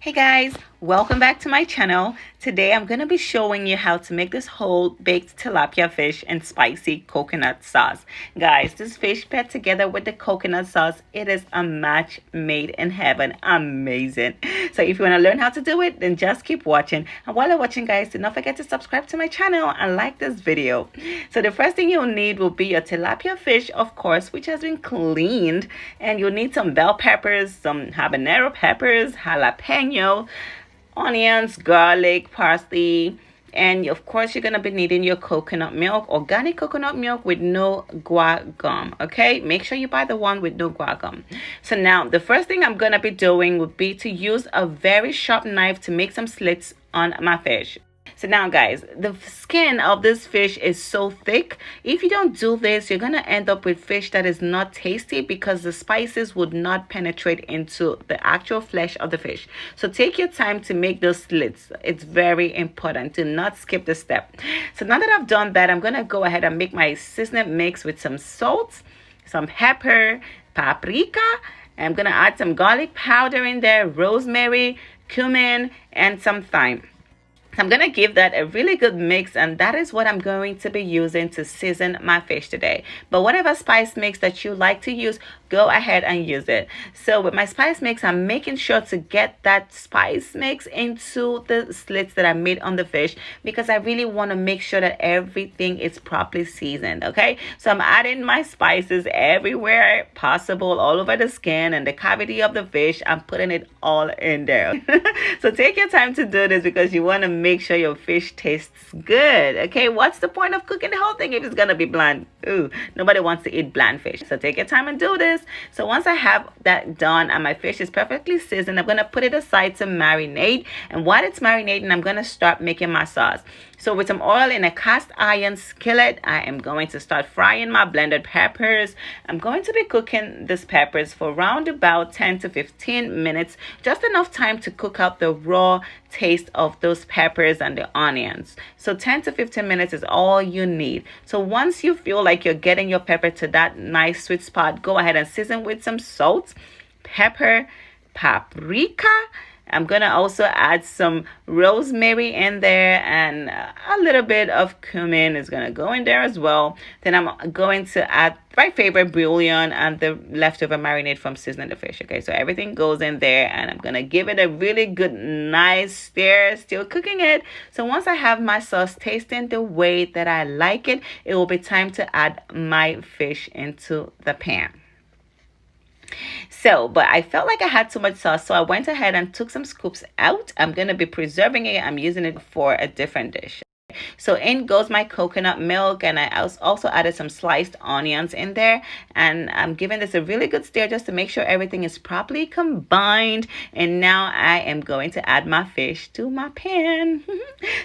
Hey guys, welcome back to my channel. Today I'm going to be showing you how to make this whole baked tilapia fish in spicy coconut sauce. Guys, this fish paired together with the coconut sauce, it is a match made in heaven. Amazing. So if you want to learn how to do it, then just keep watching. And while you're watching, guys, do not forget to subscribe to my channel and like this video. So the first thing you'll need will be your tilapia fish, of course, which has been cleaned. And you'll need some bell peppers, some habanero peppers, jalapeno, onions, garlic, parsley, and of course you're going to be needing your coconut milk, organic coconut milk with no guar gum. Okay, make sure you buy the one with no guar gum. So now the first thing I'm going to be doing would be to use a very sharp knife to make some slits on my fish. So now guys, the skin of this fish is so thick. If you don't do this, you're gonna end up with fish that is not tasty because the spices would not penetrate into the actual flesh of the fish. So take your time to make those slits. It's very important. Do not skip the step. So now that I've done that, I'm gonna go ahead and make my seasoning mix with some salt, some pepper, paprika. I'm gonna add some garlic powder in there, rosemary, cumin, and some thyme. I'm going to give that a really good mix, and that is what I'm going to be using to season my fish today. But whatever spice mix that you like to use, go ahead and use it. So with my spice mix, I'm making sure to get that spice mix into the slits that I made on the fish because I really want to make sure that everything is properly seasoned, okay? So I'm adding my spices everywhere possible, all over the skin and the cavity of the fish. I'm putting it all in there. So take your time to do this because you want to make sure your fish tastes good. Okay, what's the point of cooking the whole thing if it's gonna be bland? Ooh, nobody wants to eat bland fish. So take your time and do this. So once I have that done and my fish is perfectly seasoned, I'm gonna put it aside to marinate. And while it's marinating, I'm gonna start making my sauce. So with some oil in a cast iron skillet, I am going to start frying my blended peppers. I'm going to be cooking these peppers for around about 10 to 15 minutes, just enough time to cook out the raw taste of those peppers and the onions. So 10 to 15 minutes is all you need. So once you feel like you're getting your pepper to that nice sweet spot, go ahead and season with some salt, pepper, paprika. I'm going to also add some rosemary in there, and a little bit of cumin is going to go in there as well. Then I'm going to add my favorite bouillon and the leftover marinade from seasoning the fish. Okay, so everything goes in there, and I'm going to give it a really good, nice stir, still cooking it. So once I have my sauce tasting the way that I like it, it will be time to add my fish into the pan. So, but I felt like I had too much sauce, so I went ahead and took some scoops out. I'm going to be preserving it. I'm using it for a different dish. So in goes my coconut milk, and I also added some sliced onions in there, and I'm giving this a really good stir just to make sure everything is properly combined. And now I am going to add my fish to my pan.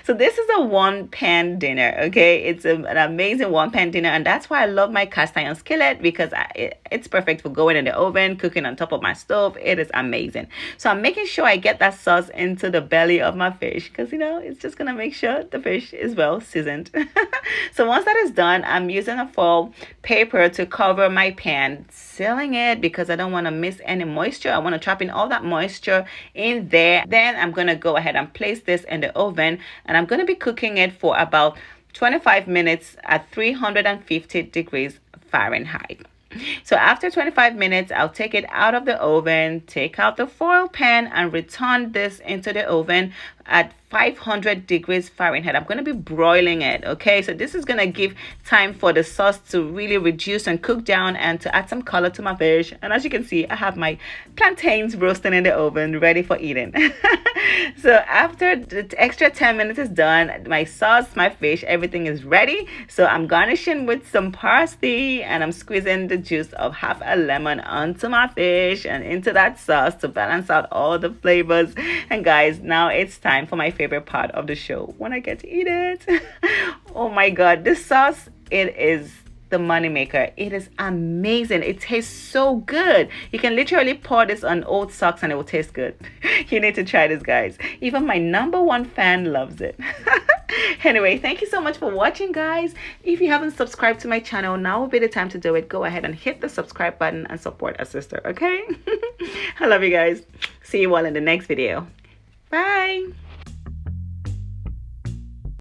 So this is a one pan dinner, okay? It's an amazing one pan dinner, and that's why I love my cast iron skillet because it's perfect for going in the oven, cooking on top of my stove. It is amazing. So I'm making sure I get that sauce into the belly of my fish because, you know, it's just gonna make sure the fish is well seasoned. So once that is done, I'm using a foil paper to cover my pan, sealing it because I don't want to miss any moisture. I want to trap in all that moisture in there. Then I'm going to go ahead and place this in the oven, and I'm going to be cooking it for about 25 minutes at 350 degrees Fahrenheit. So after 25 minutes, I'll take it out of the oven, take out the foil pan, and return this into the oven at 500 degrees Fahrenheit. I'm going to be broiling it, okay? So this is going to give time for the sauce to really reduce and cook down and to add some color to my fish. And as you can see, I have my plantains roasting in the oven, ready for eating. So after the extra 10 minutes is done, my sauce, my fish, everything is ready. So I'm garnishing with some parsley, and I'm squeezing the juice of half a lemon onto my fish and into that sauce to balance out all the flavors. And guys, now it's time for my favorite part of the show, when I get to eat it. Oh my god, this sauce, it is the moneymaker. It is amazing. It tastes so good. You can literally pour this on old socks and it will taste good. You need to try this, guys. Even my #1 fan loves it. Anyway, thank you so much for watching, guys. If you haven't subscribed to my channel, now will be the time to do it. Go ahead and hit the subscribe button and support a sister, okay? I love you guys. See you all in the next video. Bye.